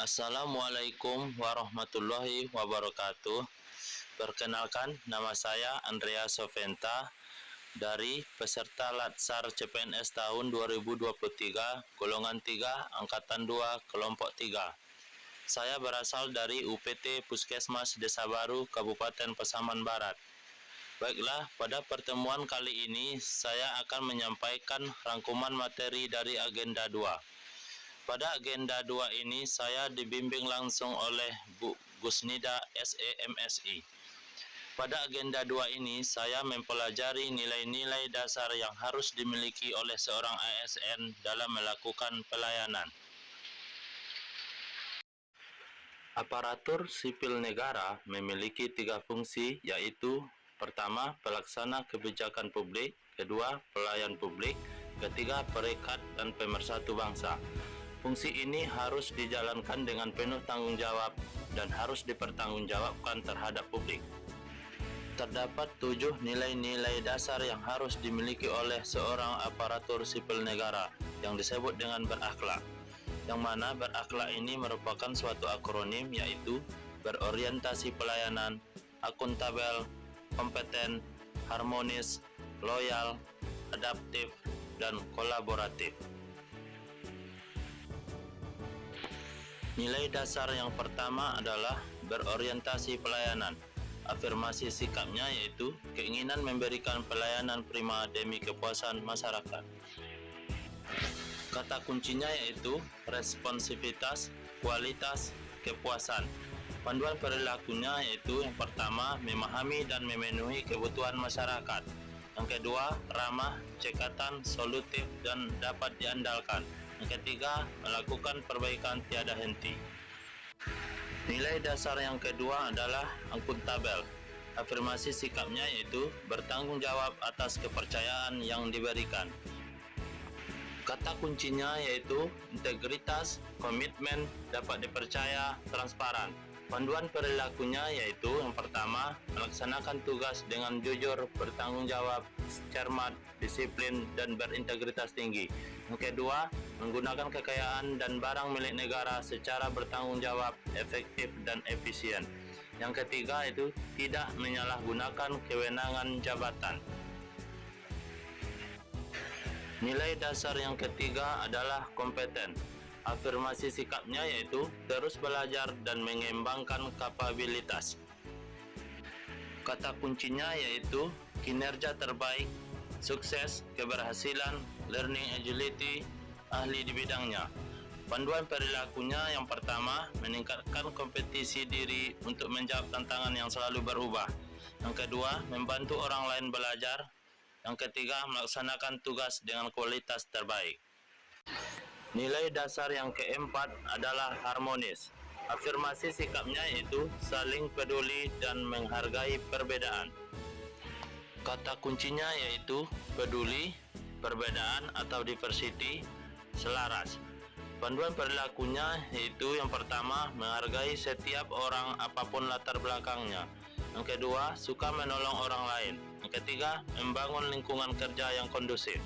Assalamualaikum warahmatullahi wabarakatuh. Perkenalkan, nama saya Andrea Soventa dari peserta Latsar CPNS tahun 2023, golongan 3, angkatan 2, kelompok 3. Saya berasal dari UPT Puskesmas Desa Baru, Kabupaten Pasaman Barat. Baiklah, pada pertemuan kali ini saya akan menyampaikan rangkuman materi dari agenda 2. Pada agenda 2 ini saya dibimbing langsung oleh Bu Gusnida SEMSI. Pada agenda 2 ini saya mempelajari nilai-nilai dasar yang harus dimiliki oleh seorang ASN dalam melakukan pelayanan. Aparatur sipil negara memiliki 3 fungsi, yaitu pertama, pelaksana kebijakan publik, kedua, pelayan publik, ketiga, perekat dan pemersatu bangsa. Fungsi ini harus dijalankan dengan penuh tanggung jawab dan harus dipertanggungjawabkan terhadap publik. Terdapat 7 nilai-nilai dasar yang harus dimiliki oleh seorang aparatur sipil negara yang disebut dengan berakhlak, yang mana berakhlak ini merupakan suatu akronim, yaitu berorientasi pelayanan, akuntabel, kompeten, harmonis, loyal, adaptif, dan kolaboratif. Nilai dasar yang pertama adalah berorientasi pelayanan. Afirmasi sikapnya yaitu keinginan memberikan pelayanan prima demi kepuasan masyarakat. Kata kuncinya yaitu responsivitas, kualitas, kepuasan. Panduan perilakunya yaitu yang pertama, memahami dan memenuhi kebutuhan masyarakat. Yang kedua, ramah, cekatan, solutif, dan dapat diandalkan. Yang ketiga, melakukan perbaikan tiada henti. Nilai dasar yang kedua adalah akuntabel. Afirmasi sikapnya yaitu bertanggung jawab atas kepercayaan yang diberikan. Kata kuncinya yaitu integritas, komitmen, dapat dipercaya, transparan. Panduan perilakunya yaitu yang pertama, melaksanakan tugas dengan jujur, bertanggung jawab, cermat, disiplin, dan berintegritas tinggi. Yang kedua, menggunakan kekayaan dan barang milik negara secara bertanggung jawab, efektif, dan efisien. Yang ketiga itu tidak menyalahgunakan kewenangan jabatan. Nilai dasar yang ketiga adalah kompeten. Afirmasi sikapnya yaitu terus belajar dan mengembangkan kapabilitas. Kata kuncinya yaitu kinerja terbaik, sukses, keberhasilan, learning agility, ahli di bidangnya. Panduan perilakunya yang pertama, meningkatkan kompetisi diri untuk menjawab tantangan yang selalu berubah. Yang kedua, membantu orang lain belajar. Yang ketiga, melaksanakan tugas dengan kualitas terbaik. Nilai dasar yang keempat adalah harmonis. Afirmasi sikapnya yaitu saling peduli dan menghargai perbedaan. Kata kuncinya yaitu peduli, perbedaan atau diversity, selaras. Panduan perilakunya yaitu yang pertama, menghargai setiap orang apapun latar belakangnya. Yang kedua, suka menolong orang lain. Yang ketiga, membangun lingkungan kerja yang kondusif.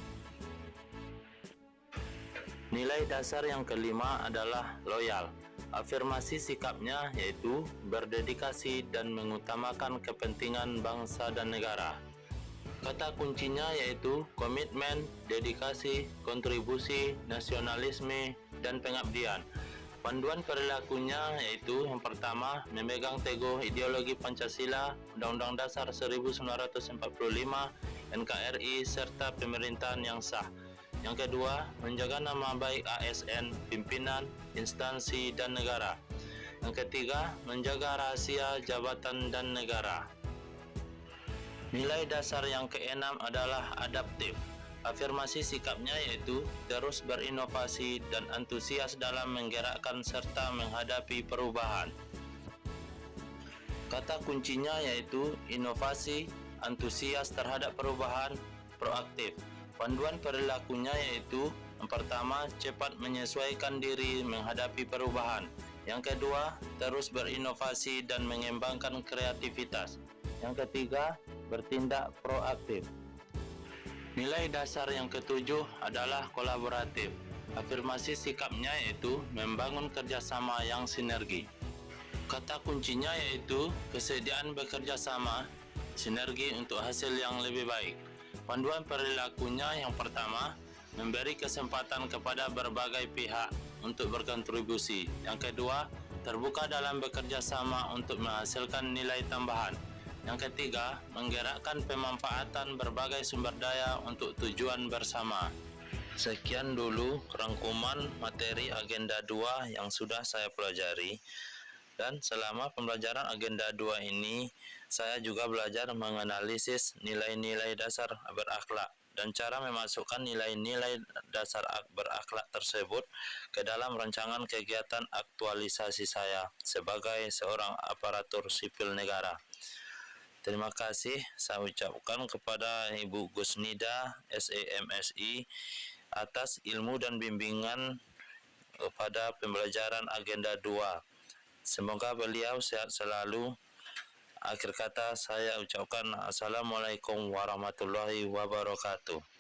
Nilai dasar yang kelima adalah loyal. Afirmasi sikapnya yaitu berdedikasi dan mengutamakan kepentingan bangsa dan negara. Kata kuncinya yaitu komitmen, dedikasi, kontribusi, nasionalisme, dan pengabdian. Panduan perilakunya yaitu yang pertama, memegang teguh ideologi Pancasila, Undang-Undang Dasar 1945, NKRI, serta pemerintahan yang sah. Yang kedua, menjaga nama baik ASN, pimpinan, instansi, dan negara. Yang ketiga, menjaga rahasia jabatan dan negara. Nilai dasar yang keenam adalah adaptif. Afirmasi sikapnya yaitu terus berinovasi dan antusias dalam menggerakkan serta menghadapi perubahan. Kata kuncinya yaitu inovasi, antusias terhadap perubahan, proaktif. Panduan perilakunya yaitu yang pertama, cepat menyesuaikan diri menghadapi perubahan. Yang kedua, terus berinovasi dan mengembangkan kreativitas. Yang ketiga, bertindak proaktif. Nilai dasar yang ketujuh adalah kolaboratif. Afirmasi sikapnya yaitu membangun kerjasama yang sinergi. Kata kuncinya yaitu kesediaan bekerja sama, sinergi untuk hasil yang lebih baik. Panduan perilakunya yang pertama, memberi kesempatan kepada berbagai pihak untuk berkontribusi. Yang kedua, terbuka dalam bekerja sama untuk menghasilkan nilai tambahan. Yang ketiga, menggerakkan pemanfaatan berbagai sumber daya untuk tujuan bersama. Sekian dulu rangkuman materi agenda 2 yang sudah saya pelajari. Dan selama pembelajaran agenda 2 ini, saya juga belajar menganalisis nilai-nilai dasar berakhlak dan cara memasukkan nilai-nilai dasar berakhlak tersebut ke dalam rancangan kegiatan aktualisasi saya sebagai seorang aparatur sipil negara. Terima kasih saya ucapkan kepada Ibu Gusnida, SEMSI, atas ilmu dan bimbingan pada pembelajaran agenda 2. Semoga beliau sehat selalu. Akhir kata saya ucapkan Assalamualaikum warahmatullahi wabarakatuh.